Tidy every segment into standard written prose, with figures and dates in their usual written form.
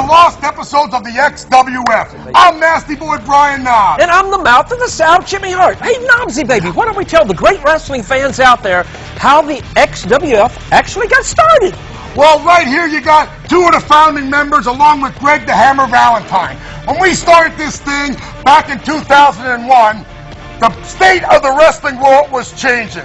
lost episodes of the XWF. I'm Nasty Boy Brian Knobbs. And I'm the mouth of the South, Jimmy Hart. Hey, Knobbsy, baby, why don't we tell the great wrestling fans out there how the XWF actually got started? Well, right here you got two of the founding members along with Greg the Hammer Valentine. When we started this thing back in 2001, the state of the wrestling world was changing.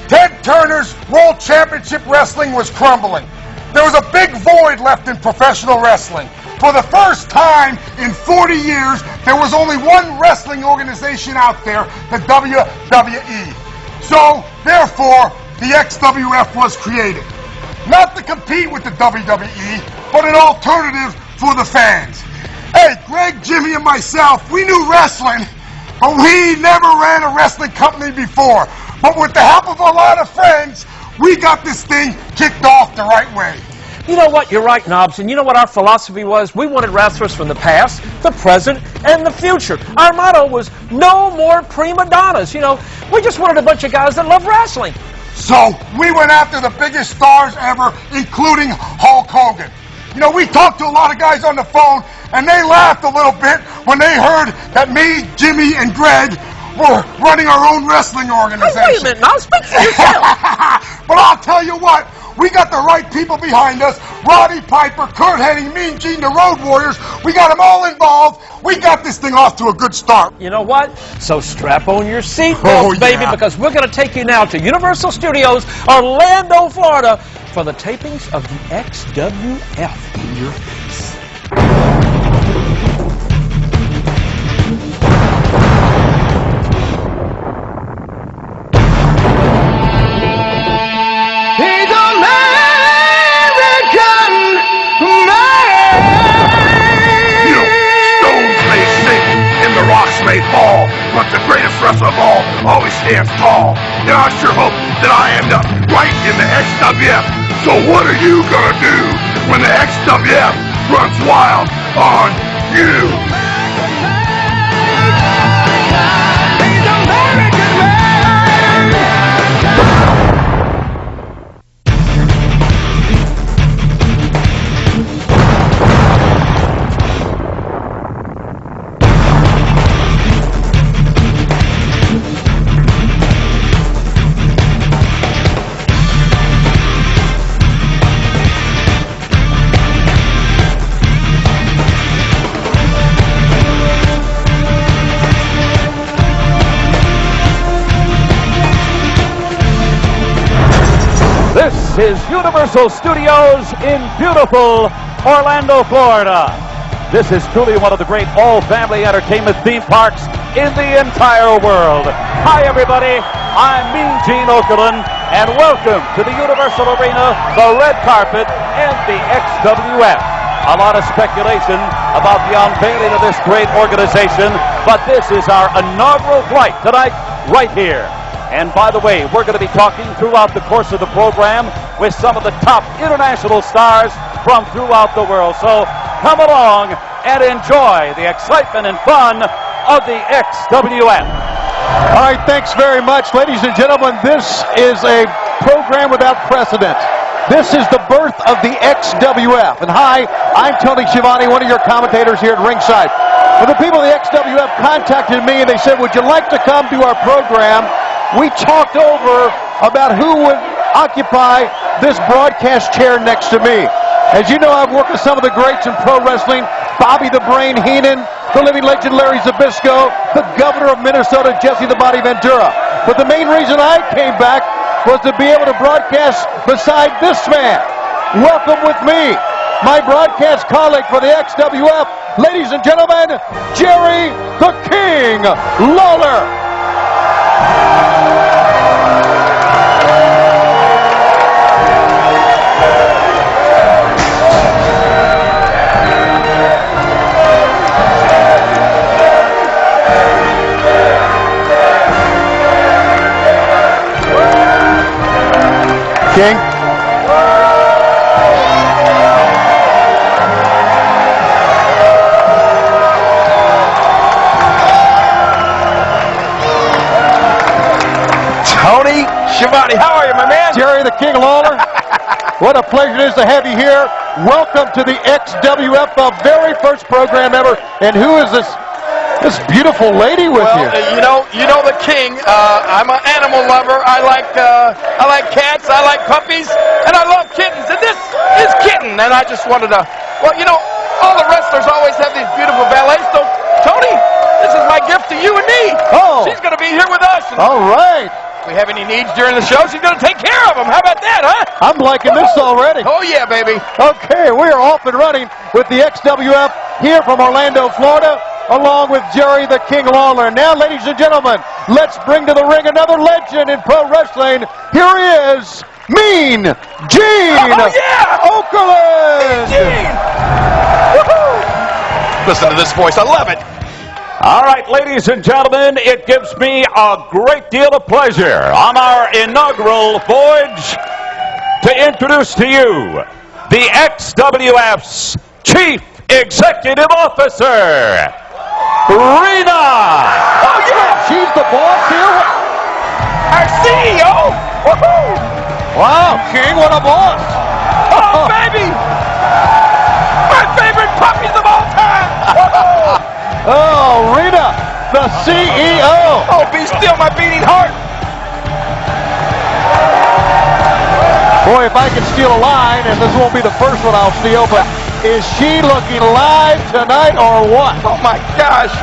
Ted Turner's World Championship Wrestling was crumbling. There was a big void left in professional wrestling. For the first time in 40 years, there was only one wrestling organization out there, the WWE. So, therefore, the XWF was created. Not to compete with the WWE, but an alternative for the fans. Hey, Greg, Jimmy, and myself, we knew wrestling, but we never ran a wrestling company before. But with the help of a lot of friends, we got this thing kicked off the right way. You know what? You're right, Knobbs. And you know what our philosophy was? We wanted wrestlers from the past, the present, and the future. Our motto was no more prima donnas. You know, we just wanted a bunch of guys that love wrestling. So we went after the biggest stars ever, including Hulk Hogan. You know, we talked to a lot of guys on the phone, and they laughed a little bit when they heard that me, Jimmy, and Greg were running our own wrestling organization. Hey, wait a minute, now speak for yourself. But I'll tell you what, we got the right people behind us. Roddy Piper, Kurt Hennig, Mean Gene, the Road Warriors. We got them all involved. We got this thing off to a good start. You know what? So strap on your seatbelts, baby, because we're going to take you now to Universal Studios, Orlando, Florida, for the tapings of the XWF in your face. Ball, but the greatest wrestler of all always stands tall. And I sure hope that I end up right in the XWF. So what are you gonna do when the XWF runs wild on you? This is Universal Studios in beautiful Orlando, Florida. This is truly one of the great all-family entertainment theme parks in the entire world. Hi, everybody. I'm Mean Gene Okerlund, and welcome to the Universal Arena, the red carpet, and the XWF. A lot of speculation about the unveiling of this great organization, but this is our inaugural flight tonight, right here. And by the way, we're going to be talking throughout the course of the program with some of the top international stars from throughout the world. So come along and enjoy the excitement and fun of the XWF. All right, thanks very much. Ladies and gentlemen, this is a program without precedent. This is the birth of the XWF. And hi, I'm Tony Schiavone, one of your commentators here at ringside. When the people of the XWF contacted me and they said, would you like to come to our program? We talked over about who would occupy this broadcast chair next to me. As you know, I've worked with some of the greats in pro wrestling, Bobby the Brain Heenan, the living legend Larry Zbyszko, the governor of Minnesota, Jesse the Body Ventura. But the main reason I came back was to be able to broadcast beside this man. Welcome with me, my broadcast colleague for the XWF, ladies and gentlemen, Jerry the King Lawler. King. Tony Schiavone, how are you, my man? Jerry the King Lawler. What a pleasure it is to have you here. Welcome to the XWF, the very first program ever. And who is this beautiful lady with you? You know the king. I'm an animal lover. I like cats. I like puppies, and I love kittens. And this is Kitten. And I just wanted to. Well, all the wrestlers always have these beautiful ballets. So, Tony, this is my gift to you and me. Oh. She's going to be here with us. All right. If we have any needs during the show, she's going to take care of them. How about that, huh? I'm liking this already. Oh, yeah, baby. Okay, we are off and running with the XWF here from Orlando, Florida, along with Jerry the King Lawler. Now, ladies and gentlemen, let's bring to the ring another legend in pro wrestling. Here he is, Mean Gene Okerlund. Gene! Woohoo! Listen to this voice. I love it. All right, ladies and gentlemen, it gives me a great deal of pleasure on our inaugural voyage to introduce to you the XWF's Chief Executive Officer, Rena. Oh, yeah. She's the boss here. Our CEO. Woohoo! Wow, King, what a boss. Oh, baby. My favorite puppies of all time. Woohoo! Oh, Rena, the CEO. Oh, be still my beating heart. Boy, if I could steal a line, and this won't be the first one I'll steal, but is she looking live tonight or what? Oh, my gosh.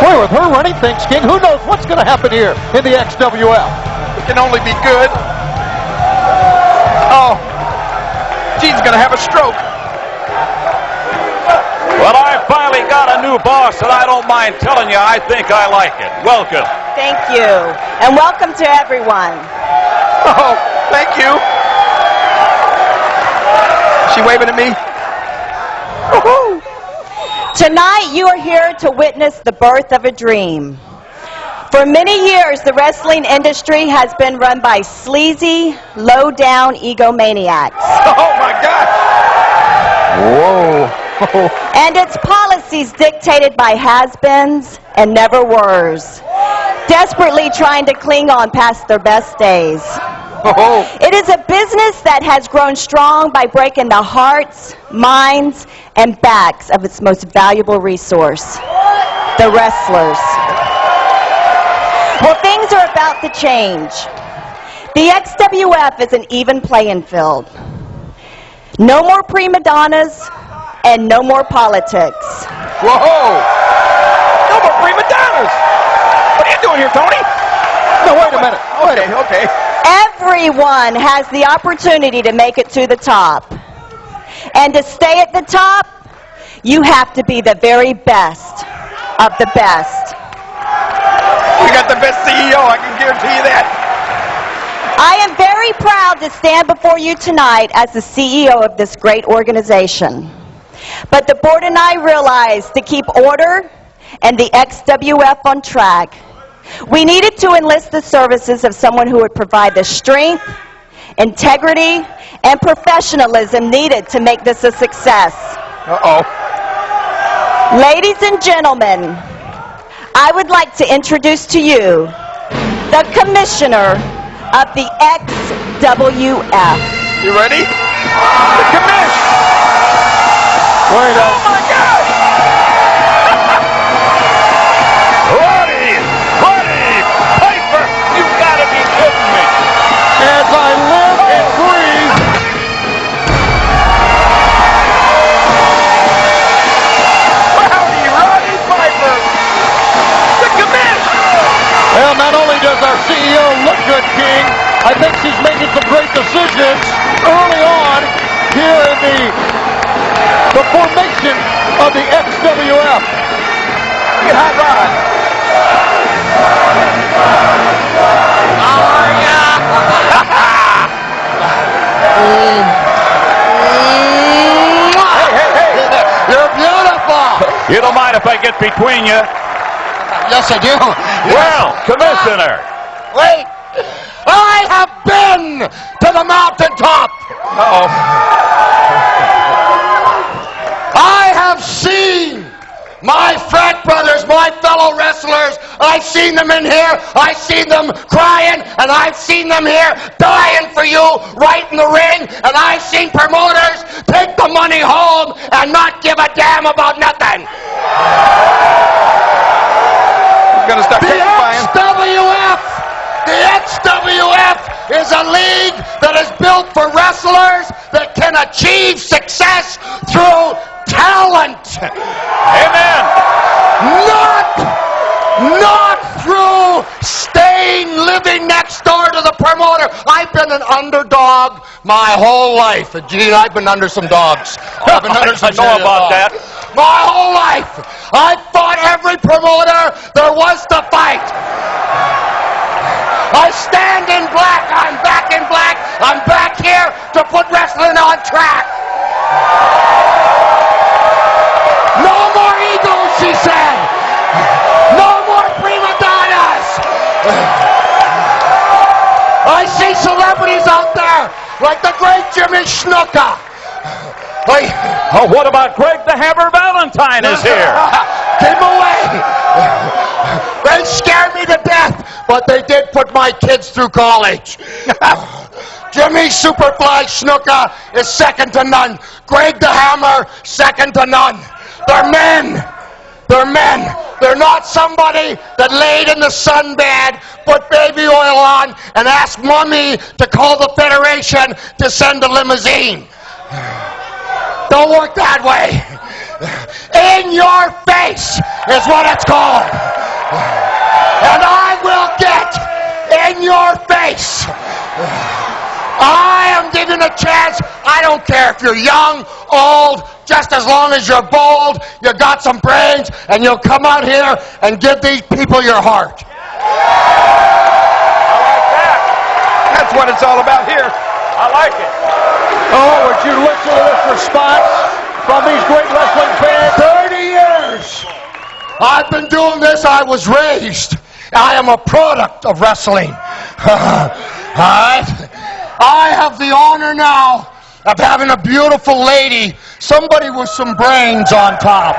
Boy, with her running things, King, who knows what's going to happen here in the XWF? It can only be good. Oh, Gene's going to have a stroke. Well, I finally got a new boss, and I don't mind telling you, I think I like it. Welcome. Thank you. And welcome to everyone. Oh, thank you. Is she waving at me? Woohoo! Tonight you are here to witness the birth of a dream. For many years, the wrestling industry has been run by sleazy, low-down egomaniacs. Oh, my God. Whoa. And its policies dictated by has-beens and never-weres, desperately trying to cling on past their best days. Oh. It is a business that has grown strong by breaking the hearts, minds, and backs of its most valuable resource, the wrestlers. Well, things are about to change. The XWF is an even playing field. No more prima donnas and no more politics. Whoa! No more prima donnas! What are you doing here, Tony? No, wait a minute. Okay. Everyone has the opportunity to make it to the top. And to stay at the top, you have to be the very best of the best. We got the best CEO, I can guarantee you that. I am very proud to stand before you tonight as the CEO of this great organization. But the board and I realized to keep order and the XWF on track, we needed to enlist the services of someone who would provide the strength, integrity, and professionalism needed to make this a success. Uh-oh. Ladies and gentlemen, I would like to introduce to you the Commissioner of the XWF. You ready? The commish! Wait Oh, my God! Roddy Piper, you've got to be kidding me. As I live and breathe. Rowdy Roddy Piper! The commish! Well, not only does our CEO look good, King, I think she's making some great decisions early on here in the formation of the XWF. Get hot rod! Hey! You're beautiful. You don't mind if I get between you? Yes, I do. Well, Commissioner. Wait. I have been to the mountaintop. Uh-oh. I have seen My frat brothers, my fellow wrestlers, I've seen them in here, I've seen them crying, and I've seen them here dying for you right in the ring, and I've seen promoters take the money home and not give a damn about nothing. You're gonna start testifying. The XWF is a league that is built for wrestlers that can achieve success through talent. Amen. Not through living next door to the promoter. I've been an underdog my whole life. Gene, I've been under some dogs. I've been under some I know about that. My whole life. I've fought every promoter there was to fight. I stand in black. I'm back in black. I'm back here to put wrestling on track. No more egos, she said. No more prima donnas. I see celebrities out there like the great Jimmy Snuka. Oh, what about Greg the Hammer Valentine is here? Keep away. They scared me to death, but they did put my kids through college. Jimmy Superfly Snuka is second to none. Greg the Hammer, second to none. They're men. They're men. They're not somebody that laid in the sunbed, put baby oil on, and asked Mommy to call the Federation to send a limousine. Don't work that way. In your face is what it's called. And I will get in your face. I am giving a chance. I don't care if you're young, old, just as long as you're bold, you got some brains, and you'll come out here and give these people your heart. I like that. That's what it's all about here. I like it. Oh, would you listen to this response from these great wrestling fans? 30 years. I've been doing this. I was raised. I am a product of wrestling. I have the honor now of having a beautiful lady, somebody with some brains on top.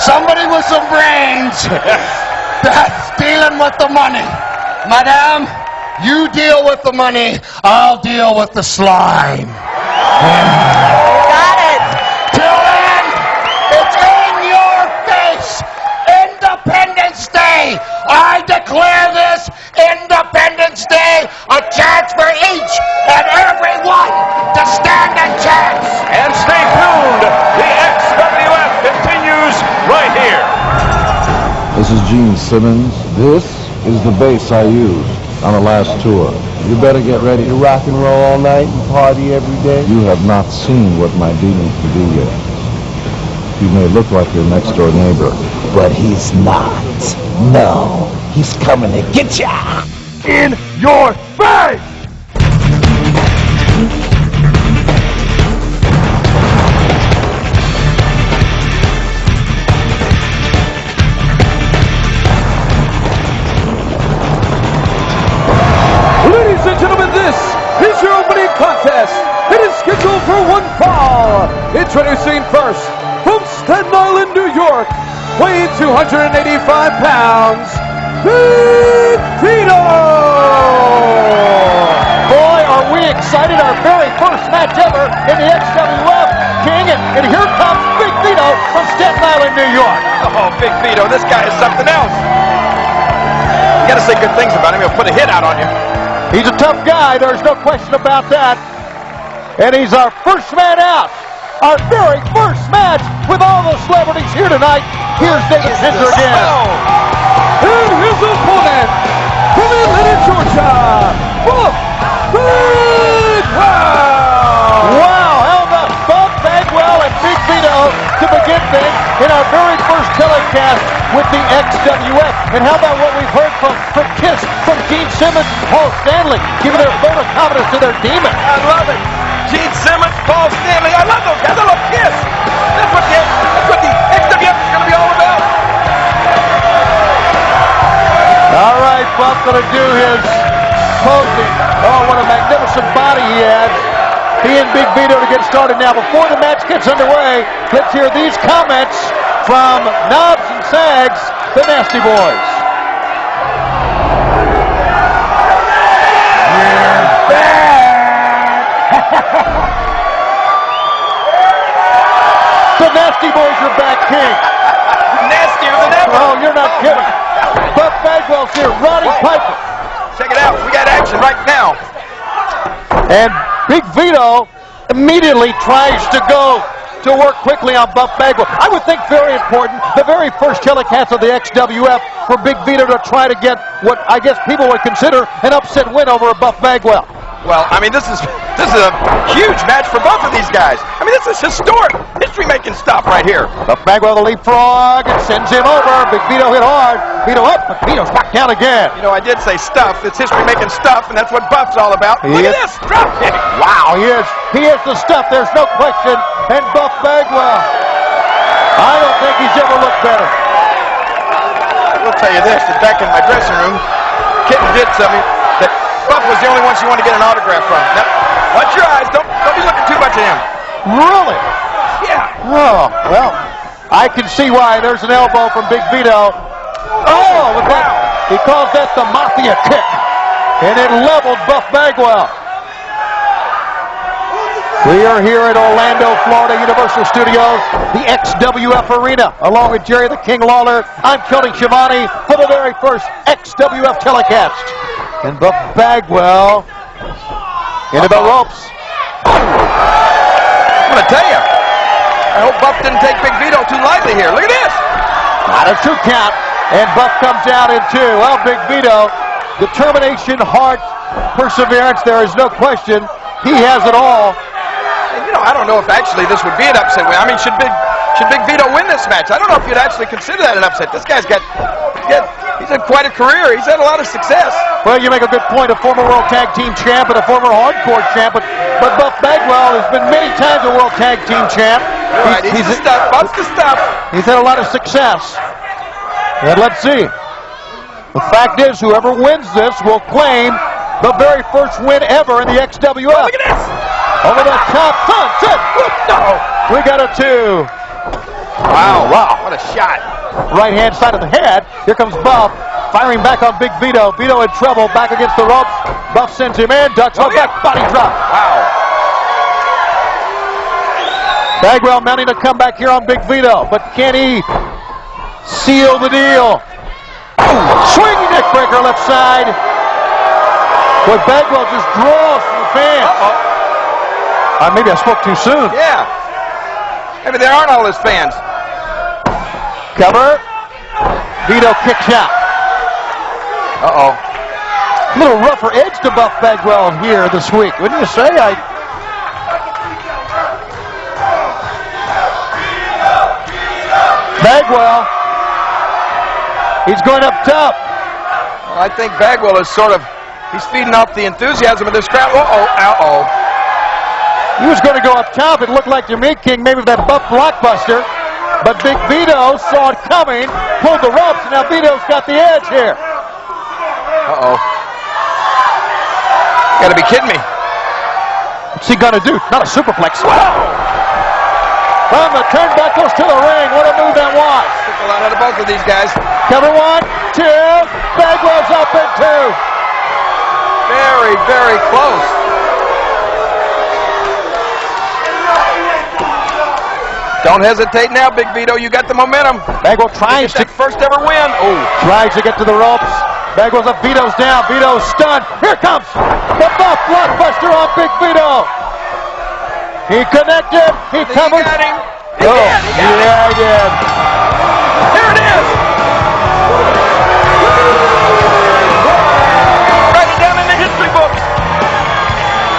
Somebody with some brains that's dealing with the money. Madame, you deal with the money, I'll deal with the slime. Got it. Till then, it's in your face. Independence Day. I declare this Independence Day a chance for each and every one to stand a chance. And stay tuned. The XWF continues right here. This is Gene Simmons. This is the bass I used on the last tour. You better get ready to rock and roll all night and party every day. You have not seen what my demon can do yet. You may look like your next door neighbor, but he's not. No, he's coming to get ya in your face! Ladies and gentlemen, this is your opening contest. It is scheduled for one fall. Introducing first, from Staten Island, New York, weighing 285 pounds, Big Vito! Boy, are we excited. Our very first match ever in the XWF, King. And here comes Big Vito from Staten Island, New York. Oh, Big Vito, this guy is something else. You gotta say good things about him. He'll put a hit out on you. He's a tough guy, there's no question about that. And he's our first man out. Our very first match with all the celebrities here tonight. Here's David Tinder again. And his opponent from Atlanta, Georgia, Buff Bagwell. Wow, how about Buff Bagwell and Big Vito to begin things in our very first telecast with the XWF. And how about what we've heard from Kiss, from Gene Simmons, Paul Stanley, giving their vote of confidence to their demon. I love it. Gene Simmons, Paul Stanley. I love those guys. I love Kiss. That's what the XWF is going to be all about. All right, Buff's going to do his posing. Oh, what a magnificent body he has. He and Big Vito to get started now. Before the match gets underway, let's hear these comments from Knobs and Sags, the Nasty Boys. The Nasty Boys are back, King. Nastier than ever. Oh, you're not kidding. Buff Bagwell's here, Roddy Piper. Check it out. We got action right now. And Big Vito immediately tries to go to work quickly on Buff Bagwell. I would think very important, the very first telecast of the XWF for Big Vito to try to get what I guess people would consider an upset win over Buff Bagwell. Well, I mean, this is a huge match for both of these guys. I mean, this is historic, history-making stuff right here. Buff Bagwell, the leapfrog, and sends him over. Big Vito hit hard. Vito up, but Vito's knocked down again. You know, I did say stuff. It's history-making stuff, and that's what Buff's all about. Look at this, drop kick. Wow, he is the stuff. There's no question. And Buff Bagwell, I don't think he's ever looked better. I will tell you this, that back in my dressing room, Kitten did tell me that Buff was the only one she wanted to get an autograph from. Now, watch your eyes. Don't be looking too much at him. Really? Yeah. Oh, well, I can see why. There's an elbow from Big Vito. Oh, with that, he calls that the Mafia kick. And it leveled Buff Bagwell. We are here at Orlando, Florida, Universal Studios, the XWF Arena, along with Jerry the King Lawler. I'm Tony Schiavone for the very first XWF telecast. And Buff Bagwell into the ropes. I'm going to tell you, I hope Buff didn't take Big Vito too lightly here. Look at this. Not a 2 count, and Buff comes out in 2. Well, Big Vito, determination, heart, perseverance, there is no question. He has it all. And, you know, I don't know if actually this would be an upset win. I mean, should Big Vito win this match? I don't know if you'd actually consider that an upset. This guy's he's had quite a career. He's had a lot of success. Well, you make a good point. A former World Tag Team Champ and a former Hardcore Champ, but Buff Bagwell has been many times a World Tag Team Champ. You're right. He's the stuff. Buff's the stuff. He's had a lot of success. And let's see. The fact is, whoever wins this will claim the very first win ever in the XWF. Oh, look at this. Over the top, sunset. No. We got a 2. Wow. What a shot. Right hand side of the head. Here comes Buff, firing back on Big Vito. Vito in trouble, back against the ropes. Buff sends him in, ducks a back body drop. Wow. Bagwell mounting to come back here on Big Vito, but can he seal the deal? Swinging neck breaker left side. Boy, Bagwell just draws from the fans. Maybe I spoke too soon. Yeah. Maybe there aren't all his fans. Cover. Vito kicks out. Uh-oh. A little rougher edge to Buff Bagwell here this week, wouldn't you say? Bagwell. He's going up top. Well, I think Bagwell is he's feeding off the enthusiasm of this crowd. Uh-oh. He was going to go up top. It looked like to me, King, maybe that Buff blockbuster. But Big Vito saw it coming, pulled the ropes, and now Vito's got the edge here. Uh-oh. You gotta be kidding me. What's he gonna do? Not a superplex. Wow! From the turnbuckles to the ring. What a move that was. Took a lot out of both of these guys. Cover 1, 2. Bagwell's up in 2. Very, very close. Don't hesitate now, Big Vito. You got the momentum. Bagwell tries to first ever win. Oh, tries to get to the ropes. Bagwell's up. Vito's down. Vito's stunned. Here comes the Buff blockbuster on Big Vito. He connected. He covered. He got him. He did. Yeah, he did. There it is. Write it down in the history books.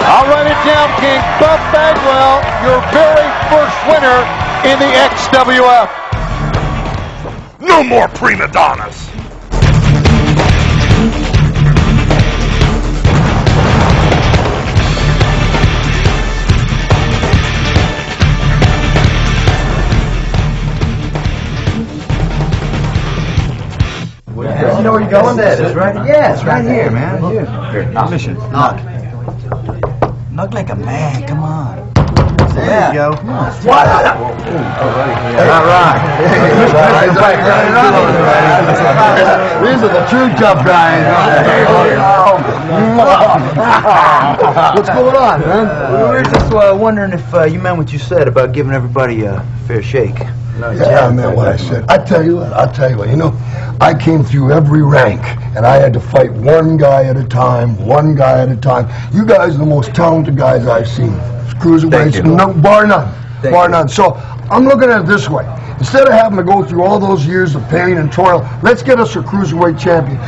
I'll write it down, King. Buff Bagwell, your very first winner in the XWF. No more prima donnas. You know where you're going? It's right. Yeah, it's right here, man. Here, mission. Knock. Knock like a man. Come on. There you go. What? All right. These are the true tough guys. What's going on, man? We were just wondering if you meant what you said about giving everybody a fair shake. Yeah, I meant what I said. I'll tell you what, you know, I came through every rank, and I had to fight one guy at a time. You guys are the most talented guys I've seen. Cruiserweights, no, bar none. So, I'm looking at it this way. Instead of having to go through all those years of pain and toil, let's get us a Cruiserweight champion.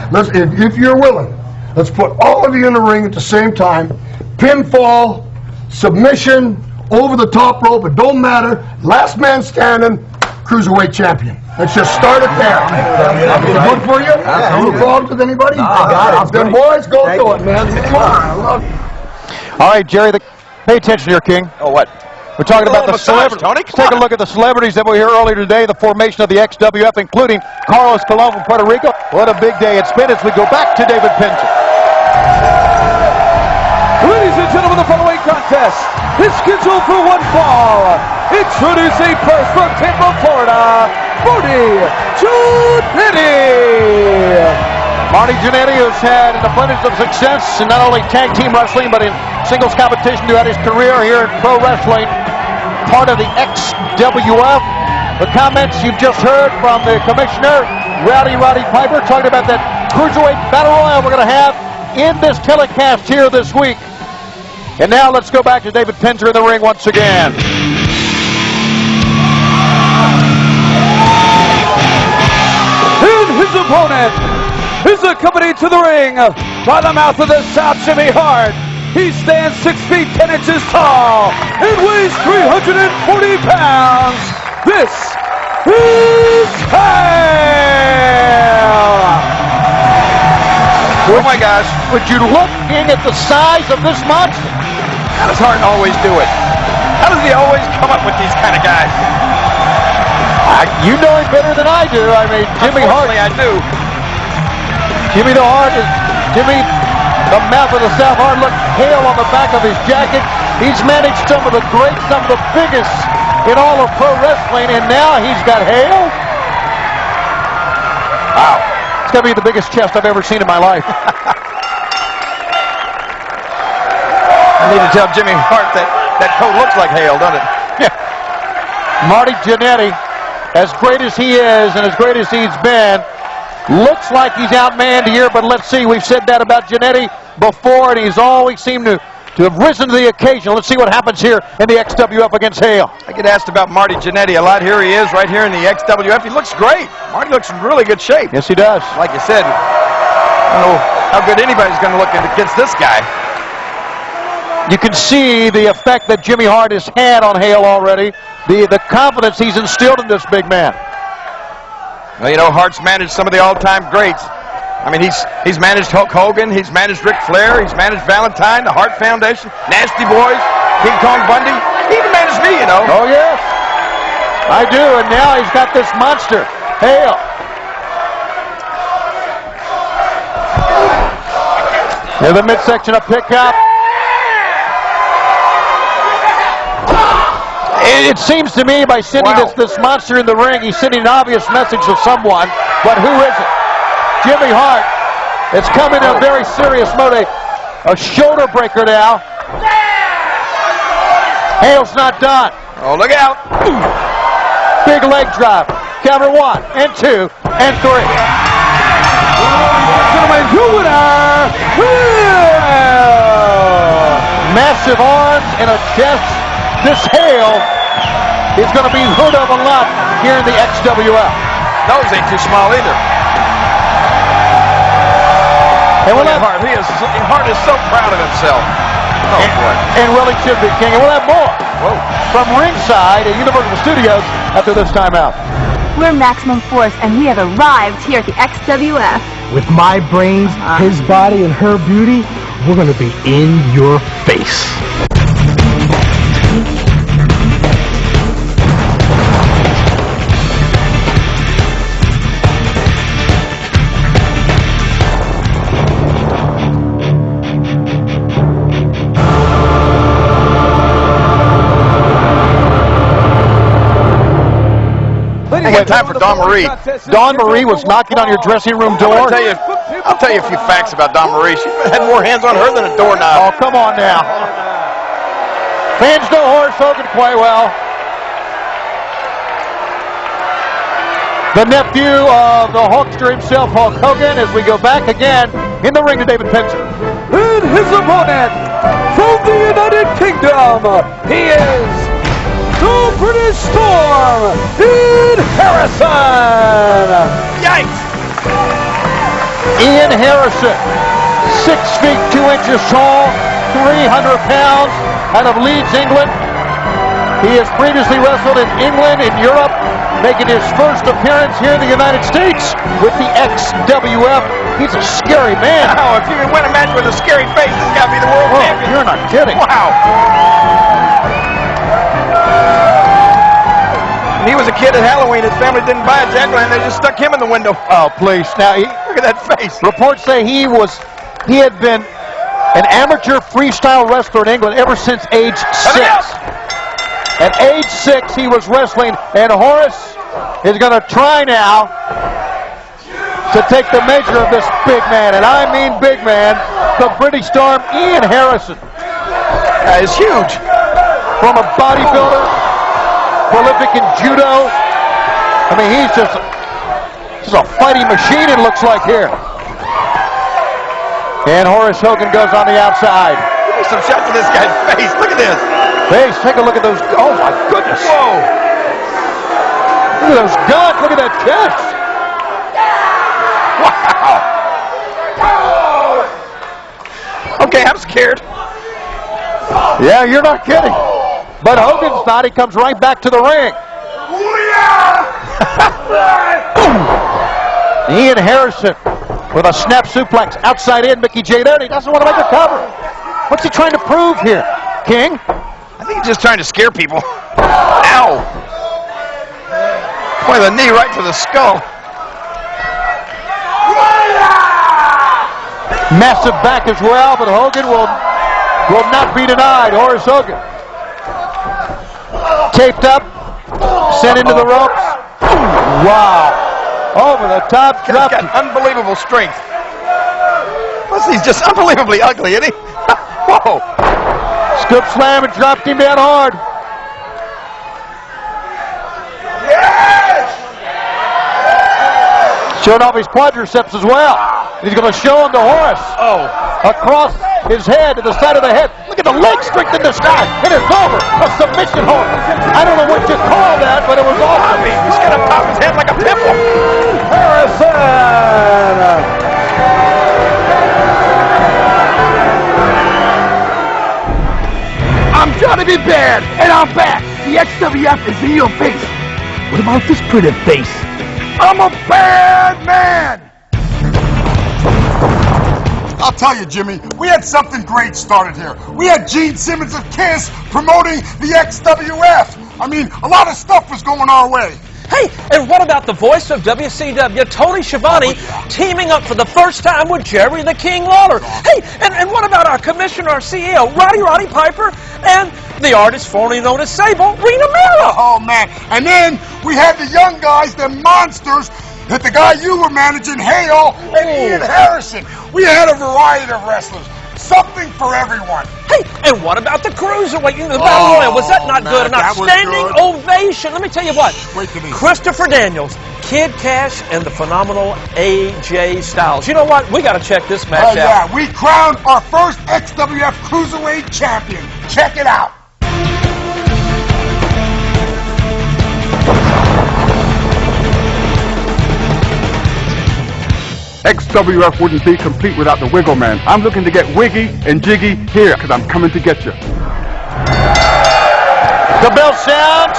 If you're willing, let's put all of you in the ring at the same time. Pinfall, submission, over the top rope, it don't matter. Last man standing, Cruiserweight champion. Let's just start it there. Good for you? No problems with anybody? I got it. Then boys, go do it, man. Come on. All right, Jerry, pay attention here, King. Oh, what? We're talking about the celebrities. Tony, Let's take a look at the celebrities that were here earlier today, the formation of the XWF, including Carlos Colon from Puerto Rico. What a big day it's been as we go back to David Penzer. Ladies and gentlemen, the following contest is scheduled for one fall. Introducing first from Tampa, Florida, Marty Jannetty. Marty Jannetty has had an abundance of success in not only tag team wrestling, but in singles competition throughout his career here in pro wrestling. Part of the XWF. The comments you've just heard from the commissioner, Roddy Piper, talking about that Cruiserweight Battle Royal we're going to have in this telecast here this week. And now let's go back to David Penzer in the ring once again. And his opponent is accompanied to the ring by the mouth of the South, Jimmy Hart. He stands 6 feet 10 inches tall and weighs 340 pounds. This is Hale. Oh my gosh. Would you look in at the size of this monster? How does Hart always do it? How does he always come up with these kind of guys? You know him better than I do. I mean, Jimmy Hart. I do. Jimmy the Hart is Jimmy, the mouth of the South Hart. Look, Hale on the back of his jacket. He's managed some of the greats, some of the biggest in all of pro wrestling, and now he's got Hale. Wow. It's got to be the biggest chest I've ever seen in my life. I need to tell Jimmy Hart that coat looks like Hale, doesn't it? Yeah. Marty Jannetty, as great as he is and as great as he's been, looks like he's outmanned here, but let's see. We've said that about Jannetty before, and he's always seemed to have risen to the occasion. Let's see what happens here in the XWF against Hale. I get asked about Marty Jannetty a lot. Here he is right here in the XWF. He looks great. Marty looks in really good shape. Yes, he does. Like you said, I don't know how good anybody's going to look against this guy. You can see the effect that Jimmy Hart has had on Hale already, the confidence he's instilled in this big man. Well, you know, Hart's managed some of the all-time greats. I mean, he's managed Hulk Hogan, he's managed Ric Flair, he's managed Valentine, the Hart Foundation, Nasty Boys, King Kong Bundy. He even managed me, you know. Oh, yes. I do, and now he's got this monster, Hale. Here's the midsection of pickup. It seems to me by sending this monster in the ring, he's sending an obvious message to someone, but who is it? Jimmy Hart. It's coming in a very serious mode, a shoulder breaker now. Hale's not done. Oh, look out. Big leg drop. Cover 1 and 2 and 3. Gentlemen, your winner, massive arms and a chest. This Hale is going to be heard of a lot here in the XWF. Those ain't too small either. And we'll have Hart. Hart is so proud of himself. Oh, boy. And really should be, King. And we'll have more from ringside at Universal Studios after this timeout. We're Maximum Force, and we have arrived here at the XWF. With my brains, his body, and her beauty, we're going to be in your face. got time for Dawn Marie. Dawn Marie was knocking on your dressing room door. I'll tell you a few facts about Dawn Marie. She had more hands on her than a doorknob. Oh, come on now. Fans know Horace Hogan quite well. The nephew of the Hulkster himself, Hulk Hogan, as we go back again in the ring to David Penzer. And his opponent from the United Kingdom, he is the British Storm, Ian Harrison. Yikes! Ian Harrison, 6 feet 2 inches tall, 300 pounds, out of Leeds, England. He has previously wrestled in England and Europe, making his first appearance here in the United States with the XWF. He's a scary man. Wow, if you can win a match with a scary face, this got to be the world champion. You're not kidding. Wow. When he was a kid at Halloween, his family didn't buy a jack-o'-lantern, they just stuck him in the window. Oh, please. Now, Look at that face. reports say he had been an amateur freestyle wrestler in England ever since age 6. At age 6, he was wrestling, and Horace is going to try now to take the measure of this big man, and I mean big man, the British Storm, Ian Harrison. That is huge. From a bodybuilder, prolific in judo. I mean, he's just a fighting machine, it looks like here. And Horace Hogan goes on the outside. Give me some shots of this guy's face. Look at this. Face, take a look at those. Oh, my goodness. Whoa. Look at those guns. Look at that chest. Wow. Okay, I'm scared. Yeah, you're not kidding. But Hogan's not. He comes right back to the ring. Ian Harrison with a snap suplex outside in. Mickey J there, and he doesn't want to make a cover. What's he trying to prove here, King? I think he's just trying to scare people. Ow! Boy, the knee right to the skull. Massive back as well, but Hogan will not be denied. Horace Hogan. Taped up, sent into the ropes. Wow. Over the top, He's got unbelievable strength. Plus, he's just unbelievably ugly, isn't he? Whoa. Scoop slam and dropped him down hard. Yes! Showing off his quadriceps as well. He's going to show him to Horace. Oh. Across his head, to the side of the head. Look at the leg strength in this guy. And it's over. A submission hold. I don't know what you call that, but it was awesome. He's going to pop his head like a pimple. Harrison. I'm trying to be bad, and I'm back. The XWF is in your face. What about this pretty face? I'm a bad man. I'll tell you, Jimmy, we had something great started here. We had Gene Simmons of KISS promoting the XWF. I mean, a lot of stuff was going our way. Hey, and what about the voice of WCW, Tony Schiavone, teaming up for the first time with Jerry the King Lawler? Hey, and what about our commissioner, our CEO, Roddy Piper, and the artist formerly known as Sable, Rena Mera? Oh, man. And then we had the young guys, the monsters, that the guy you were managing, Hale, and Ian Harrison. We had a variety of wrestlers. Something for everyone. Hey, and what about the cruiserweight? The Battle Royal, was that not good? An outstanding ovation. Let me tell you what. Christopher Daniels, Kid Cash, and the phenomenal AJ Styles. You know what? We got to check this match out. Yeah, we crowned our first XWF Cruiserweight champion. Check it out. XWF wouldn't be complete without the Wiggle Man. I'm looking to get wiggy and jiggy here, because I'm coming to get you. The bell sounds,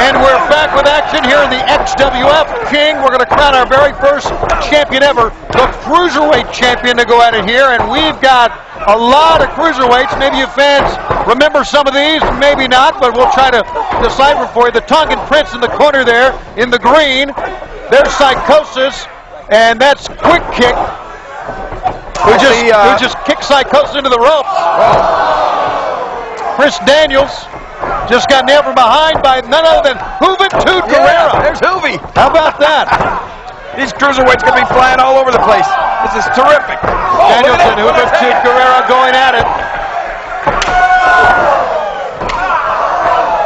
and we're back with action here in the XWF. King, we're going to crown our very first champion ever, the Cruiserweight champion, to go at it here, and we've got a lot of Cruiserweights. Maybe you fans remember some of these, maybe not, but we'll try to decipher for you. The Tongan Prince in the corner there, in the green. There's Psychosis. And that's Quick Kick, who just kicked Psychosis into the ropes. Chris Daniels Just got nailed from behind by none other than Juventud Guerrero. There's Hoovy. How about that? These cruiserweights going to be flying all over the place. This is terrific. Danielson, Juventud Guerrero going at it.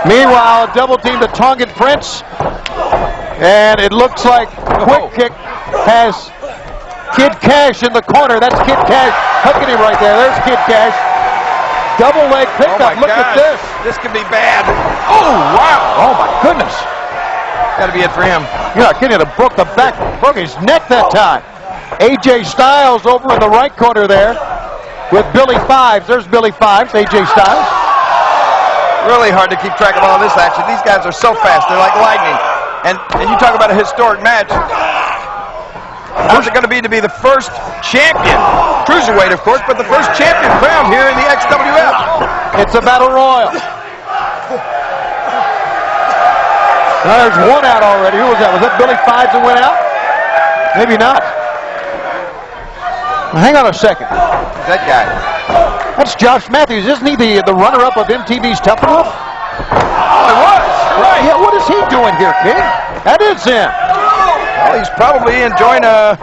Meanwhile, double team the Tongan Prince. And it looks like Quick Kick has Kid Cash in the corner. That's Kid Cash hooking him right there. There's Kid Cash. Double leg pickup. Look at this. This could be bad. Oh, wow. Oh, my goodness. Got to be it for him. You're not kidding. It broke the back, broke his neck that time. AJ Styles over in the right corner there with Billy Fives. There's Billy Fives, AJ Styles. Really hard to keep track of all this action. These guys are so fast. They're like lightning. And you talk about a historic match. How's it going to be the first champion? Cruiserweight, of course, but the first champion crowned here in the XWF. It's a battle royal. Now there's one out already. Who was that? Was that Billy Fives that went out? Maybe not. Well, hang on a second. Who's that guy? That's Josh Matthews. Isn't he the runner-up of MTV's Tough Enough? Oh, it was. Right. Yeah, what is he doing here, King? That is him. Well, he's probably enjoying an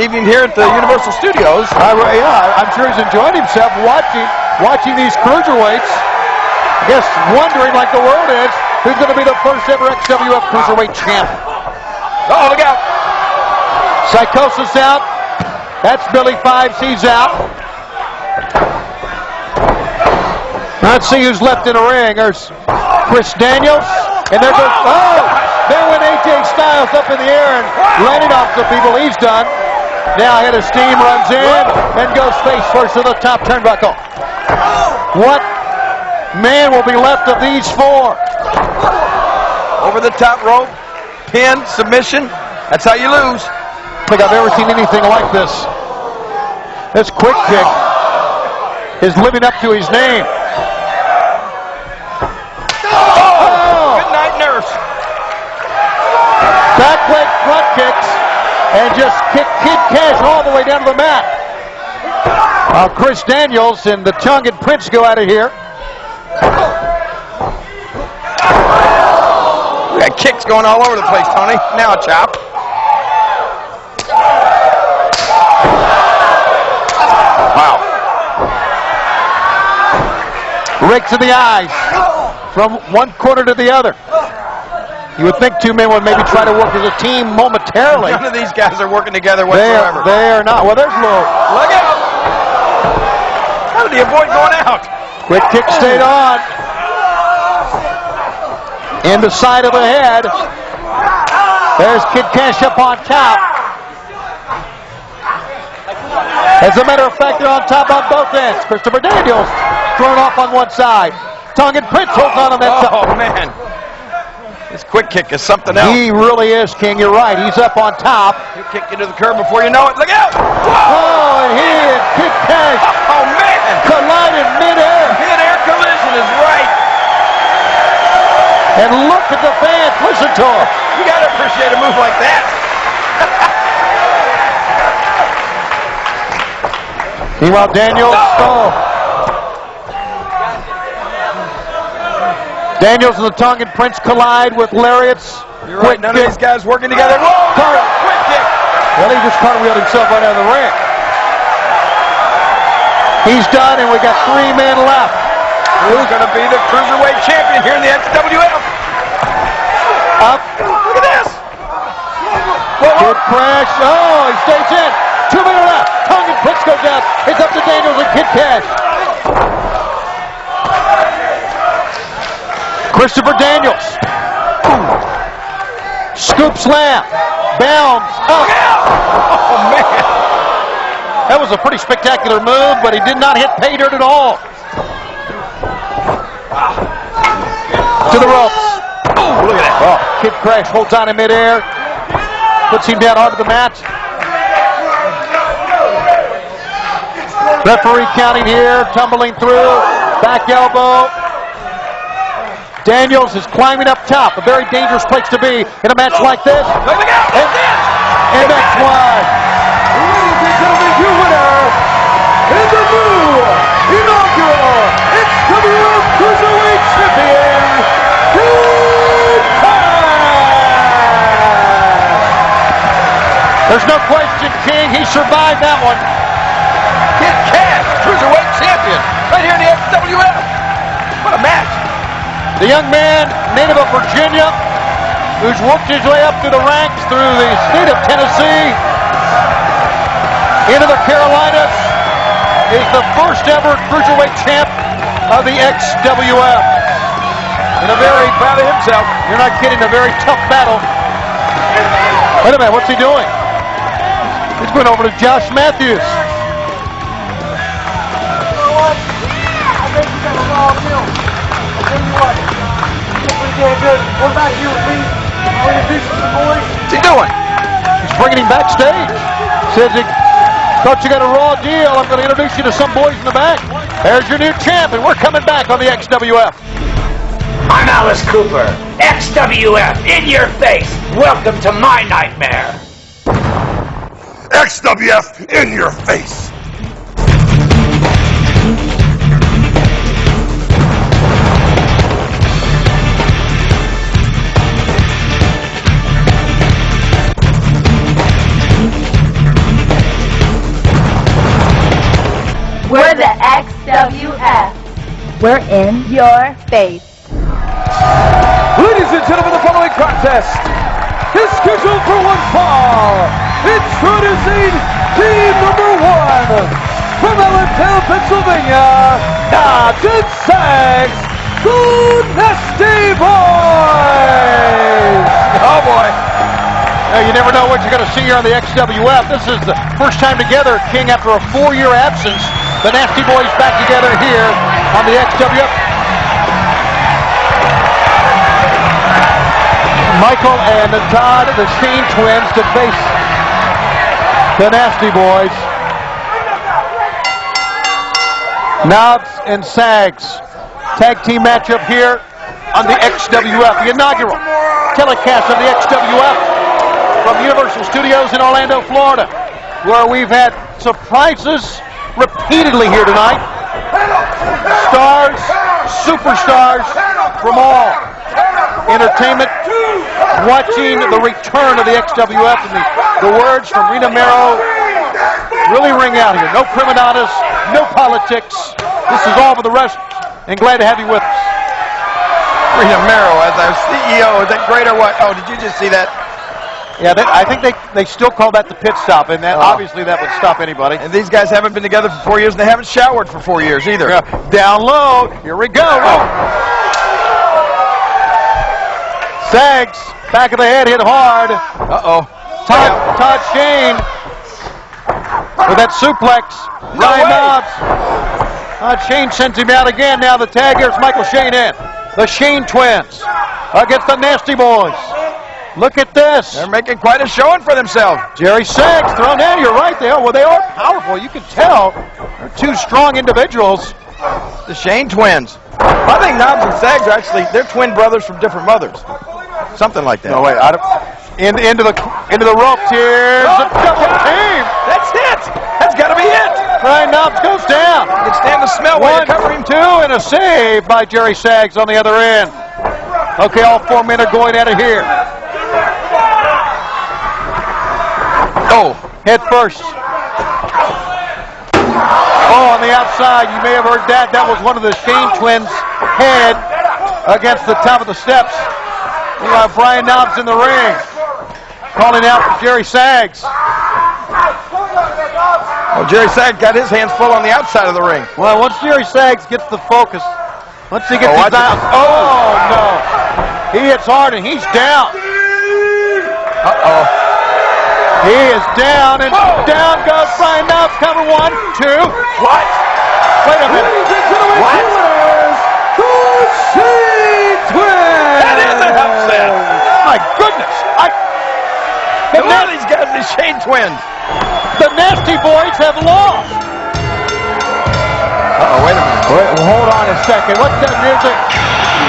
evening here at the Universal Studios. Yeah, I'm sure he's enjoying himself watching these cruiserweights. I guess wondering, like the world is, who's going to be the first ever XWF Cruiserweight champion. Oh, look out. Psychosis out. That's Billy Fives. He's out. Let's see who's left in the ring. There's Chris Daniels. And there goes, there went AJ Styles up in the air and landed off some people. He's done. Now Head of Steam runs in and goes face first to the top turnbuckle. What man will be left of these four? Over the top rope, pin, submission. That's how you lose. I don't think I've ever seen anything like this. This Quick Kick is living up to his name. Good night, nurse. Back leg front kicks and just kick Kid Cash all the way down to the mat. Chris Daniels and the Tongan Prince go out of here. We got kicks going all over the place, Tony. Now a chop. Wow. Rakes in the eyes from one corner to the other. You would think two men would maybe try to work as a team momentarily. None of these guys are working together whatsoever. They are not. Well, there's low. Look out! How did he avoid going out? Quick kick stayed on. In the side of the head. There's Kid Cash up on top. As a matter of fact, they're on top on both ends. Christopher Daniels thrown off on one side. Tongan Prince holds on that side. Oh, man. This Quick Kick is something else. He really is, King. You're right. He's up on top. He'll kick you to the curb before you know it. Look out! Whoa! Oh, and he and Kid Cash Oh, man! collide in midair. Mid-air collision is right. And look at the fans. Listen to him. You got to appreciate a move like that. Meanwhile, Daniels. Daniels and the Tongan Prince collide with lariats. You're right. None of these guys working together. Whoa! Quick kick. Well, he just cartwheeled himself right out of the ring. He's done, and we got three men left. Who's going to be the Cruiserweight champion here in the XWF? Up. Look at this. Kid Crash. Oh, he stays in. 2 minutes left. Tongan Prince goes out. It's up to Daniels and Kid Cash. Christopher Daniels. Scoop slam. Bounds up. Oh, man. That was a pretty spectacular move, but he did not hit pay dirt at all. To the ropes. Oh, look at that. Oh, Kid Crash holds on in midair. Puts him down onto the mat. Referee counting here, tumbling through. Back elbow. Daniels is climbing up top. A very dangerous place to be in a match like this. And that's why. Ladies and gentlemen, your winner is the new inaugural XWF Cruiserweight Champion, There's no question, King. He survived that one. Kid Cass, Cruiserweight Champion, right here in the XWF. What a match. The young man, native of Virginia, who's worked his way up through the ranks through the state of Tennessee into the Carolinas, is the first ever Cruiserweight champ of the XWF. In a very, proud of himself, you're not kidding, a very tough battle. Wait a minute, what's he doing? He's going over to Josh Matthews. What's he doing? He's bringing him backstage. Says he thought you got a raw deal. I'm going to introduce you to some boys in the back. There's your new champ, and we're coming back on the XWF. I'm Alice Cooper, XWF, in your face. Welcome to my nightmare. XWF in your face. We're the XWF. We're in your face. Ladies and gentlemen, the following contest is scheduled for one fall. Introducing team number 1 from Allentown, Pennsylvania, Knobs and Sags, the Nasty Boys. Oh boy. You never know what you're going to see here on the XWF. This is the first time together, King, after a 4-year absence. The Nasty Boys back together here on the XWF. Michael and Todd, the Shane twins, to face the Nasty Boys. Knobs and Sags. Tag team matchup here on the XWF. The inaugural telecast of the XWF from Universal Studios in Orlando, Florida, where we've had surprises repeatedly here tonight. Stars, superstars from all entertainment watching the return of the XWF, and the words from Rena Mero really ring out here. No prima donnas, no politics. This is all for the rest, and glad to have you with us. Rena Mero as our CEO. Is that great or what? Oh, did you just see that? Yeah, I think they still call that the pit stop, and that, obviously that would stop anybody. And these guys haven't been together for 4 years, and they haven't showered for 4 years either. Yeah. Down low. Here we go. Sags, back of the head, hit hard. Todd Shane with that suplex. Ryan Knobs. Todd Shane sends him out again. Now the tag, here's Michael Shane in. The Shane twins against the Nasty Boys. Look at this. They're making quite a showing for themselves. Jerry Sags thrown in. You're right there. Well, they are powerful. You can tell. They're two strong individuals. The Shane twins. I think Knobs and Sags are actually, they're twin brothers from different mothers. Something like that. No, wait. Into the ropes here. A double team. That's it. That's got to be it. Ryan Knobs goes down. You can stand the smell while you cover him. 2, and a save by Jerry Sags on the other end. Okay, all 4 men are going at it here. Head first. On the outside, you may have heard that. That was one of the Shane twins' head against the top of the steps. We have Brian Knobs in the ring, calling out for Jerry Sags. Well, Jerry Sags got his hands full on the outside of the ring. Well, once Jerry Sags gets the focus, once he gets his eyes, no. He hits hard and he's down. He is down, and down goes Brian Knobs. Cover 1, 2. What? Wait a minute. Ladies and gentlemen, what? The Shane Twins. That is an upset. My goodness. One of these guys are the Shane twins. The Nasty Boys have lost. Wait a minute. Wait, hold on a second. What's that music?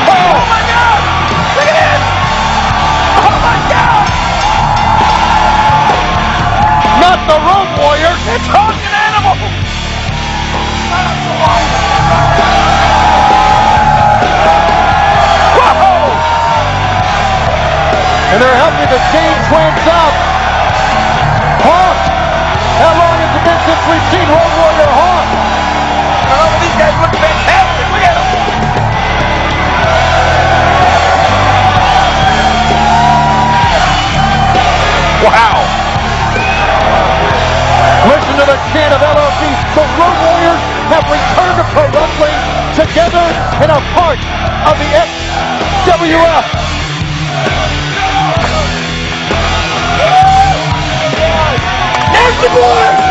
Oh my God! Look at this! Oh my God! Not the Road Warriors. It's Hulk and Animal! Whoa! And they're helping the Shane twins up. seen Road Warrior Hawk. Oh, these guys look fantastic. Look at them. Wow. Listen to the chant of LLC. The Road Warriors have returned to pro wrestling together and are part of the XWF. There's the boys!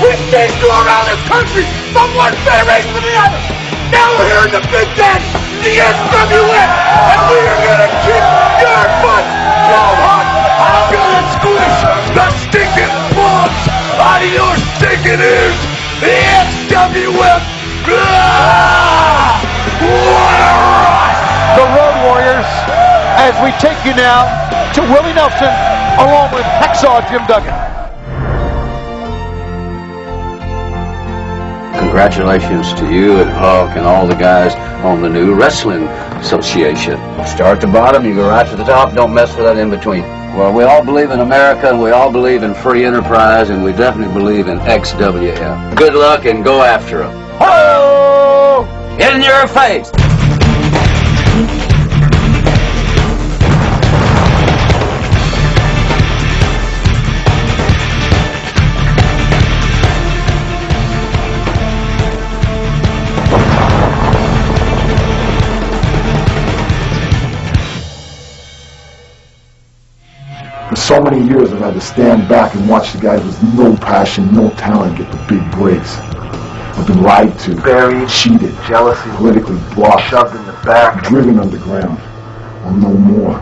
We chased you around this country from one federation to the other. Now we're here in the Big Daddy, the XWF, and we are gonna kick your butt so hard, I'm gonna squish the stinking bugs out of your stinking ears. The XWF. Ah! What a rush! The Road Warriors, as we take you now to Willie Nelson, along with Hacksaw Jim Duggan. Congratulations to you and Hulk and all the guys on the new Wrestling Association. Start at the bottom, you go right to the top, don't mess with that in between. Well, we all believe in America, and we all believe in free enterprise, and we definitely believe in XWF. Good luck and go after them. Ho! In your face! For so many years, I've had to stand back and watch the guys with no passion, no talent get the big breaks. I've been lied to, buried, cheated, jealousy, politically blocked, shoved in the back, driven underground. Well, no more.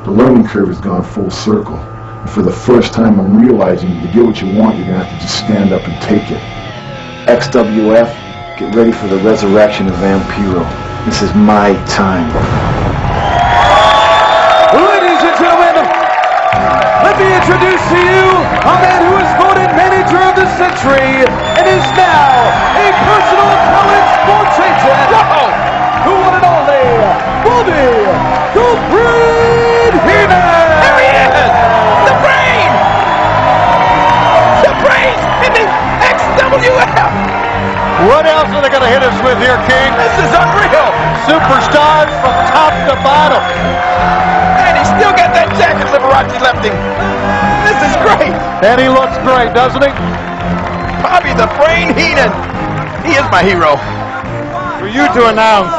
The learning curve has gone full circle. And for the first time, I'm realizing to get what you want, you're going to have to just stand up and take it. XWF, get ready for the resurrection of Vampiro. This is my time. Ladies and gentlemen, let me introduce to you a man who was voted Manager of the Century and is now a personal college sports agent. Who one and only, Bobby the Brain Heenan. There he is! The Brain! The Brain in the XWF! What else are they going to hit us with here, King? This is unreal! Superstars from top to bottom. And he's still got that jacket Liberace left him. This is great! And he looks great, doesn't he? Bobby the Brain Heenan. He is my hero. For you to announce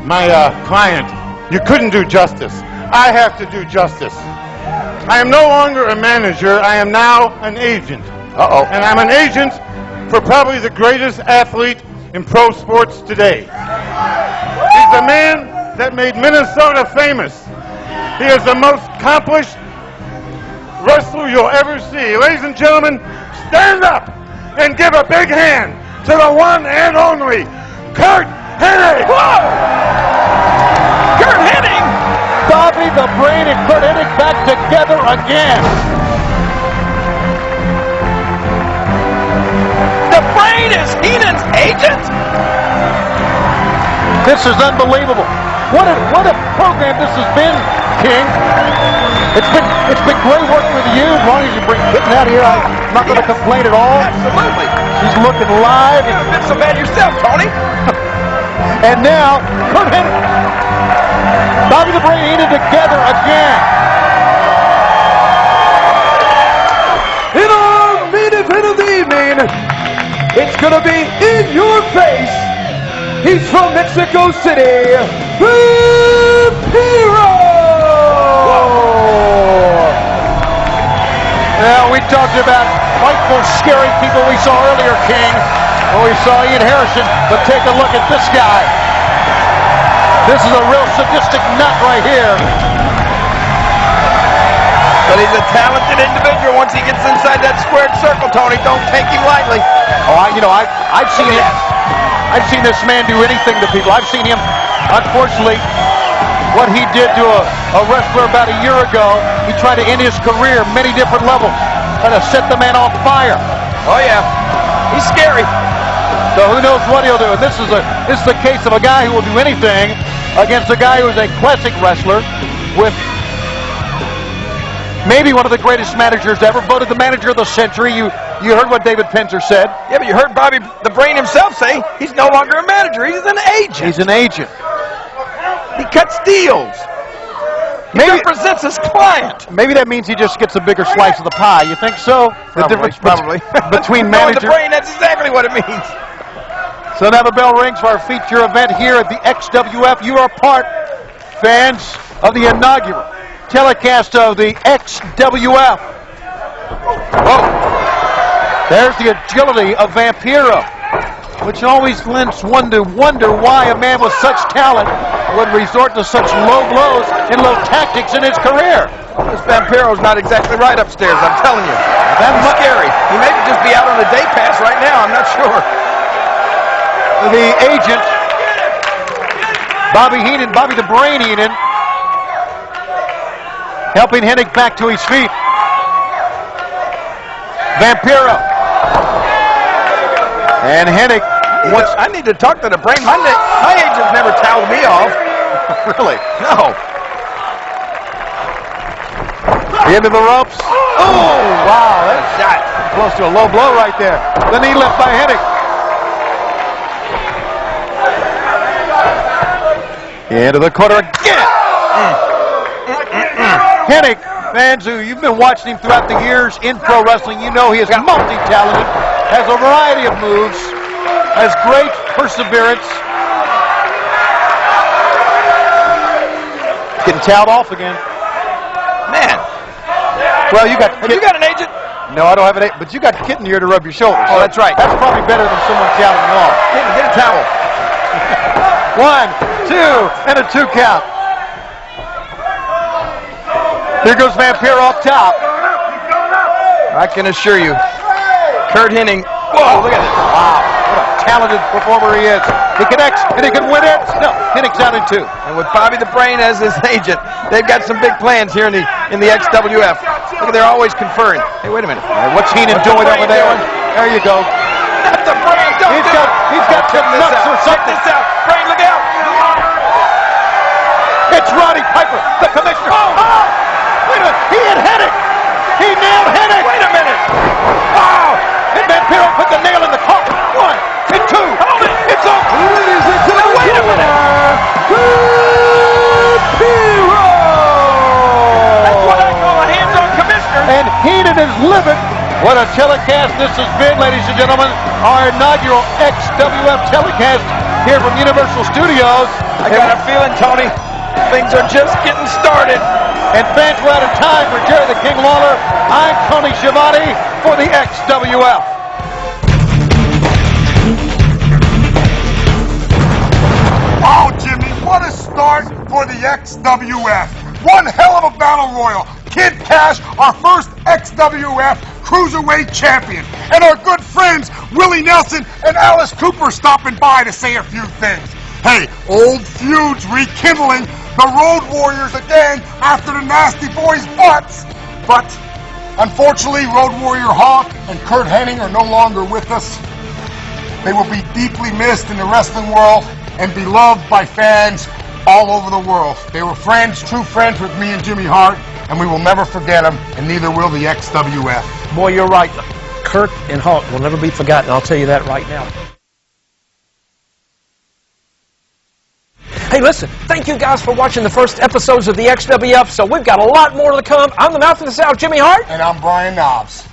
my client, you couldn't do justice. I have to do justice. I am no longer a manager. I am now an agent. Uh-oh. And I'm an agent for probably the greatest athlete in pro sports today. He's the man that made Minnesota famous. He is the most accomplished wrestler you'll ever see. Ladies and gentlemen, stand up and give a big hand to the one and only Kurt Hennig. Kurt Hennig! Bobby the Brain and Kurt Hennig back together again. The Brain is Heenan's agent? This is unbelievable. What a program this has been, King. It's been great working with you. As long as you bring Kitten out here, I'm not going to complain at all. Absolutely. He's looking live. You've been so bad yourself, Tony. And now, Kurt Hennig, Bobby the Brain Heenan together again. In our main event of the evening, it's going to be in your face. He's from Mexico City, Vampiro! Now, we talked about frightful, scary people we saw earlier, King. Well, we saw Ian Harrison, but take a look at this guy. This is a real sadistic nut right here. But he's a talented individual once he gets inside that squared circle, Tony. Don't take him lightly. Oh, I've seen him. I've seen this man do anything to people. I've seen him, unfortunately, what he did to a wrestler about a year ago. He tried to end his career many different levels, trying to set the man on fire. Oh yeah, he's scary. So who knows what he'll do? And this is the case of a guy who will do anything against a guy who is a classic wrestler with Maybe one of the greatest managers ever, voted the manager of the century. You heard what David Penzer said. Yeah, but you heard Bobby the Brain himself say he's no longer a manager. He's an agent. He's an agent. He cuts deals. He represents his client. Maybe that means he just gets a bigger slice of the pie. You think so? The difference between manager... the Brain, that's exactly what it means. So now the bell rings for our feature event here at the XWF. You are part, fans, of the inaugural telecast of the XWF. Whoa. There's the agility of Vampiro, which always lends one to wonder why a man with such talent would resort to such low blows and low tactics in his career. This Vampiro's not exactly right upstairs, I'm telling you. That's scary. He may just be out on a day pass right now, I'm not sure. The agent, Bobby the Brain Heenan, helping Hennig back to his feet. Vampiro. And Hennig. I need to talk to the Brain. My agent's never toweled me off. Really? No. Into the ropes. Oh, wow. That shot. Close to a low blow right there. The knee lift by Hennig. Into the corner again. Hennig, fans who you've been watching him throughout the years in pro wrestling, you know he is multi-talented, has a variety of moves, has great perseverance. Getting towed off again. Man. Well, you got... Have you got an agent? No, I don't have an agent, but you got Kitten here to rub your shoulders. Oh, that's right. That's probably better than someone towing you off. Get a towel. 1, 2, and a 2 count. Here goes Vampiro off top. I can assure you, Curt Hennig. Whoa, look at this. Wow, what a talented performer he is. He connects, and he can win it. No, Hennig's out in 2. And with Bobby the Brain as his agent, they've got some big plans here in the XWF. Look, they're always conferring. Hey, wait a minute. What's Heenan doing over there? There you go. Not the Brain. He's got some nuts or something. Check this out. Brain, look out. It's Roddy Piper, the commissioner. Oh! Wait a minute. He hit Hennig. He nailed Hennig. Wait a minute. Wow. And Vampiro put the nail in the coffin. 1 and 2. Hold it. It's over. Ladies and gentlemen, wait a minute. Vampiro. That's what I call a hands-on commissioner. And Heenan is living. What a telecast this has been, ladies and gentlemen. Our inaugural XWF telecast here from Universal Studios. I got a feeling, Tony, things are just getting started. And fans, we're out of time for Jerry the King Lawler. I'm Tony Schiavone for the XWF. Wow, Jimmy, what a start for the XWF. One hell of a battle royal. Kid Cash, our first XWF Cruiserweight champion. And our good friends, Willie Nelson and Alice Cooper, stopping by to say a few things. Hey, old feuds rekindling, the Road Warriors again after the Nasty Boys' butts. But, unfortunately, Road Warrior Hawk and Curt Hennig are no longer with us. They will be deeply missed in the wrestling world and beloved by fans all over the world. They were friends, true friends with me and Jimmy Hart, and we will never forget them, and neither will the XWF. Boy, you're right. Curt and Hawk will never be forgotten. I'll tell you that right now. Hey, listen, thank you guys for watching the first episodes of the XWF, so we've got a lot more to come. I'm the Mouth of the South, Jimmy Hart. And I'm Brian Knobs.